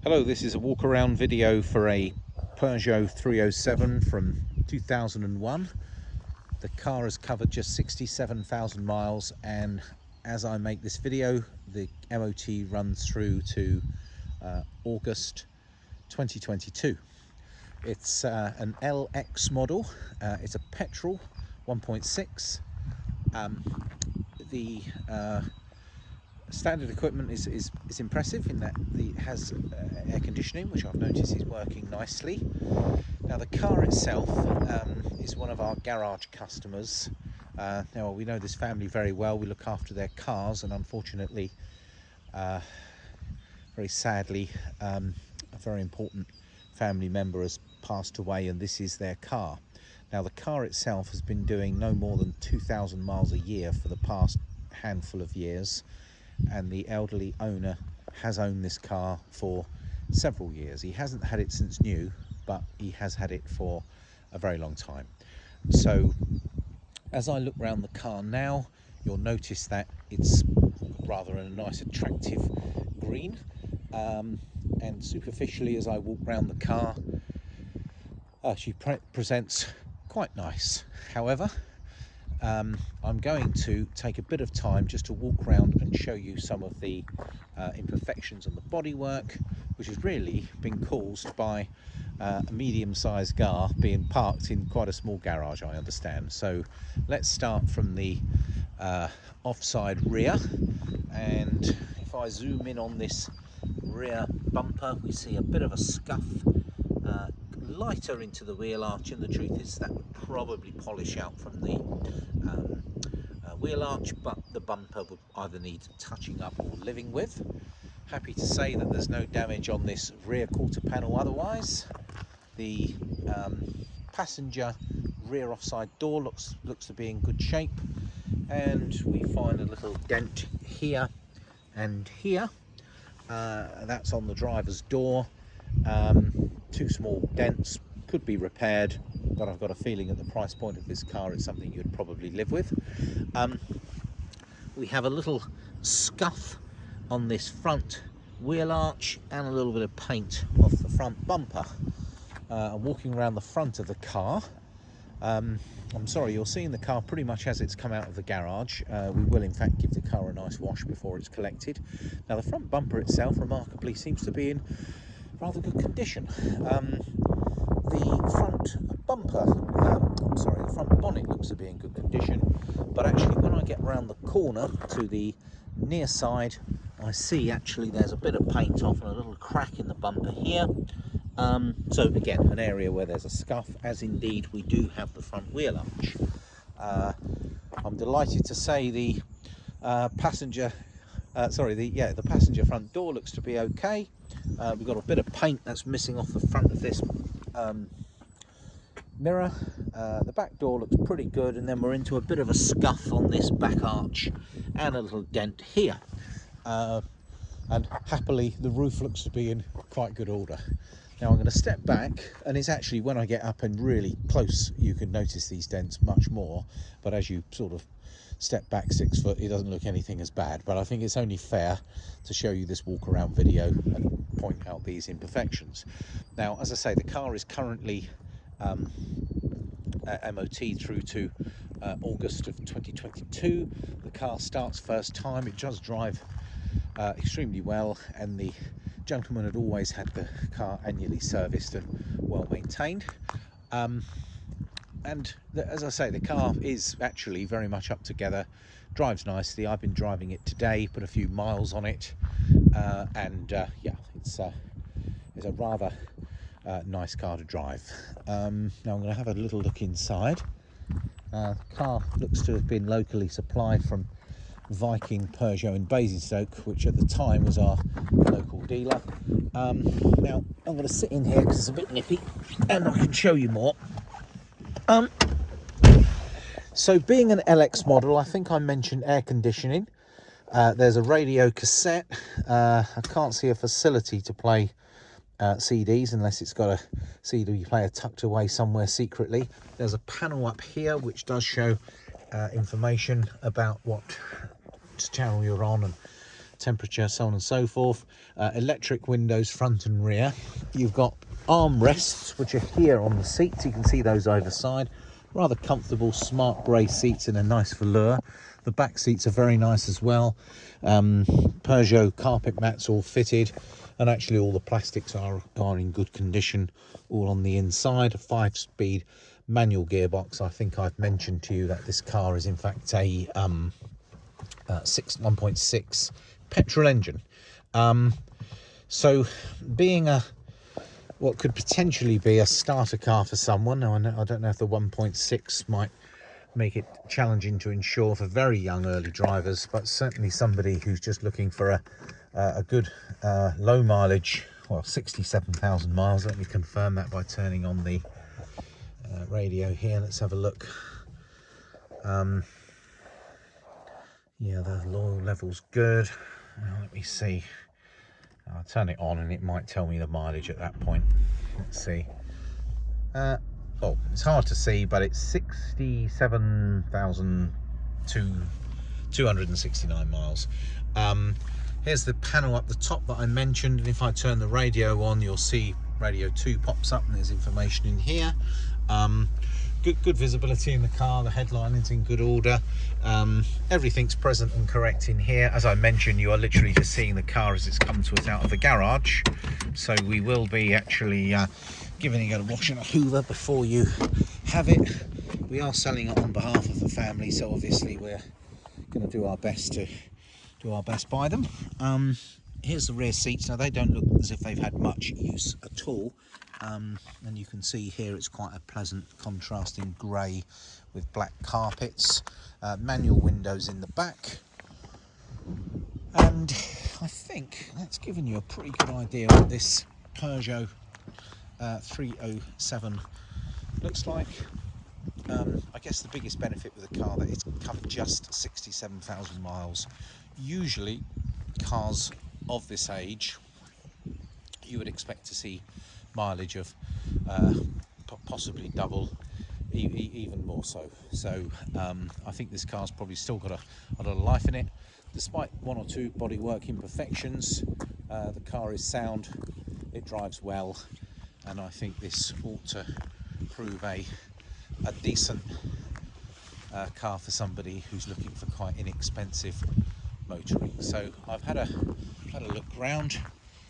Hello, this is a walk around video for a Peugeot 307 from 2001. The car has covered just 67,000 miles, and as I make this video, the MOT runs through to August 2022. It's an LX model. It's a petrol 1.6. The standard equipment is impressive in that it has air conditioning, which I've noticed is working nicely. Now the car itself is one of our garage customers. Now we know this family very well. We look after their cars, and unfortunately, very sadly, a very important family member has passed away, and this is their car. Now the car itself has been doing no more than 2,000 miles a year for the past handful of years, and the elderly owner has owned this car for several years. He hasn't had it since new, but he has had it for a very long time. So as I look around the car now, you'll notice that it's rather a nice attractive green, and superficially as I walk around the car, she presents quite nice. However, I'm going to take a bit of time just to walk around and show you some of the imperfections on the bodywork, which has really been caused by a medium-sized car being parked in quite a small garage, I understand. So let's start from the offside rear, and if I zoom in on this rear bumper, we see a bit of a scuff, lighter into the wheel arch, and the truth is that would probably polish out from the wheel arch, but the bumper would either need touching up or living with. Happy to say that there's no damage on this rear quarter panel otherwise. The passenger rear offside door looks to be in good shape, and we find a little dent here and here. That's on the driver's door. Two small dents, could be repaired, but I've got a feeling at the price point of this car it's something you'd probably live with. We have a little scuff on this front wheel arch and a little bit of paint off the front bumper. I'm walking around the front of the car. I'm sorry, you're seeing the car pretty much as it's come out of the garage. We will in fact give the car a nice wash before it's collected. Now the front bumper itself remarkably seems to be in rather good condition. The front bumper, the front bonnet looks to be in good condition, but actually when I get around the corner to the near side, I see actually there's a bit of paint off and a little crack in the bumper here. So again, an area where there's a scuff, as indeed we do have the front wheel arch. I'm delighted to say the passenger front door looks to be okay. We've got a bit of paint that's missing off the front of this mirror. The back door looks pretty good, and then we're into a bit of a scuff on this back arch and a little dent here. And happily the roof looks to be in quite good order. Now I'm going to step back, and it's actually when I get up and really close you can notice these dents much more, but as you sort of step back 6 foot it doesn't look anything as bad. But I think it's only fair to show you this walk around video and point out these imperfections. Now as I say, the car is currently MOT through to August of 2022. The car starts first time. It does drive extremely well, and the gentleman had always had the car annually serviced and well maintained. As I say, the car is actually very much up together, drives nicely. I've been driving it today, put a few miles on it, and yeah, it's a rather nice car to drive. Now I'm going to have a little look inside. The car looks to have been locally supplied from Viking Peugeot in Basingstoke, which at the time was our local dealer. Now I'm going to sit in here because it's a bit nippy and I can show you more. So being an LX model, I think I mentioned air conditioning. There's a radio cassette. I can't see a facility to play CDs unless it's got a CD player tucked away somewhere secretly. There's a panel up here which does show information about what channel you're on and temperature, so on and so forth. Electric windows front and rear. You've got armrests which are here on the seats. You can see those either side. Rather comfortable smart grey seats in a nice velour. The back seats are very nice as well. Peugeot carpet mats all fitted, and actually all the plastics are in good condition all on the inside. A 5-speed manual gearbox. I think I've mentioned to you that this car is in fact a 1.6 petrol engine. So being what could potentially be a starter car for someone. Now, I don't know if the 1.6 might make it challenging to insure for very young early drivers, but certainly somebody who's just looking for a good low mileage, well, 67,000 miles. Let me confirm that by turning on the radio here. Let's have a look. Yeah, the oil level's good. Now, let me see. I'll turn it on and it might tell me the mileage at that point. Let's see. Oh, it's hard to see, but it's 67,269 miles. Here's the panel up the top that I mentioned, and if I turn the radio on, you'll see radio 2 pops up and there's information in here. Good visibility in the car. The headline is in good order. Everything's present and correct in here. As I mentioned, you are literally just seeing the car as it's come to us out of the garage, so we will be actually giving it a wash and a hoover before you have it. We are selling it on behalf of the family, so obviously we're going to do our best by them. Here's the rear seats. Now, they don't look as if they've had much use at all. And you can see here it's quite a pleasant contrasting grey with black carpets. Manual windows in the back. And I think that's given you a pretty good idea what this Peugeot 307 looks like. I guess the biggest benefit with the car that it's covered just 67,000 miles. Usually cars of this age, you would expect to see mileage of possibly double, even more so. So I think this car's probably still got a lot of life in it. Despite 1 or 2 bodywork imperfections, the car is sound, it drives well, and I think this ought to prove a decent car for somebody who's looking for quite inexpensive motoring. So I've had a look round.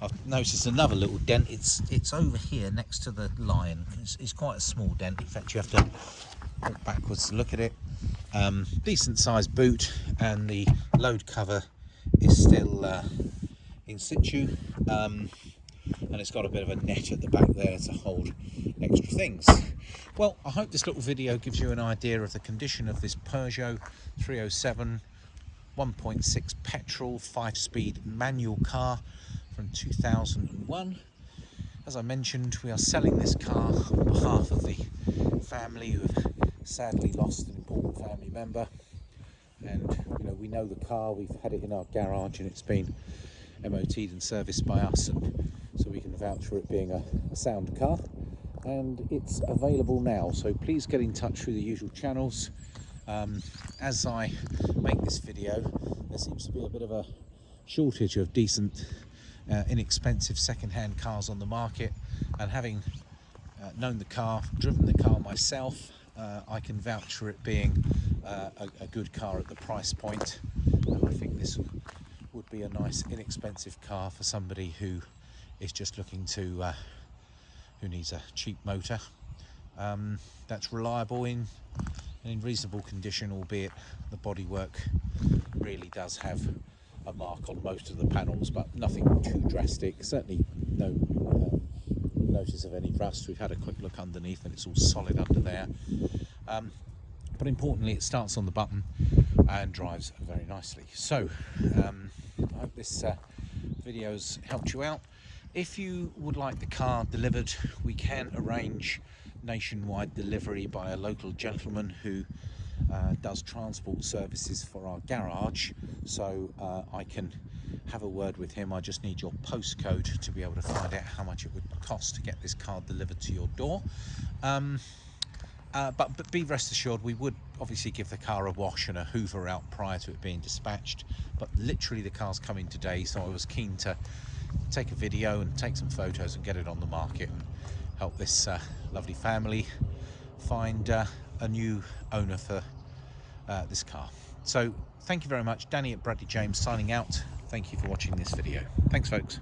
I've noticed another little dent. It's over here next to the lion. It's quite a small dent. In fact, you have to walk backwards to look at it. Decent sized boot, and the load cover is still in situ, and it's got a bit of a net at the back there to hold extra things. Well, I hope this little video gives you an idea of the condition of this Peugeot 307 1.6 petrol 5-speed manual car from 2001. As I mentioned, we are selling this car on behalf of the family who have sadly lost an important family member. And we know the car, we've had it in our garage and it's been MOT'd and serviced by us, and so we can vouch for it being a sound car. And it's available now, so please get in touch through the usual channels. As I make this video, there seems to be a bit of a shortage of decent inexpensive second-hand cars on the market, and having known the car, driven the car myself, I can vouch for it being a good car at the price point, and I think this would be a nice inexpensive car for somebody who is just looking to who needs a cheap motor that's reliable and in reasonable condition, albeit the bodywork really does have a mark on most of the panels, but nothing too drastic. Certainly no notice of any rust. We've had a quick look underneath and it's all solid under there, but importantly it starts on the button and drives very nicely. So I hope this video's helped you out. If you would like the car delivered, we can arrange nationwide delivery by a local gentleman who does transport services for our garage, so I can have a word with him. I just need your postcode to be able to find out how much it would cost to get this car delivered to your door. But be rest assured, we would obviously give the car a wash and a hoover out prior to it being dispatched. But literally the car's coming today, so I was keen to take a video and take some photos and get it on the market and help this lovely family find a new owner for this car. So thank you very much. Danny at Bradley James signing out. Thank you for watching this video. Thanks, folks.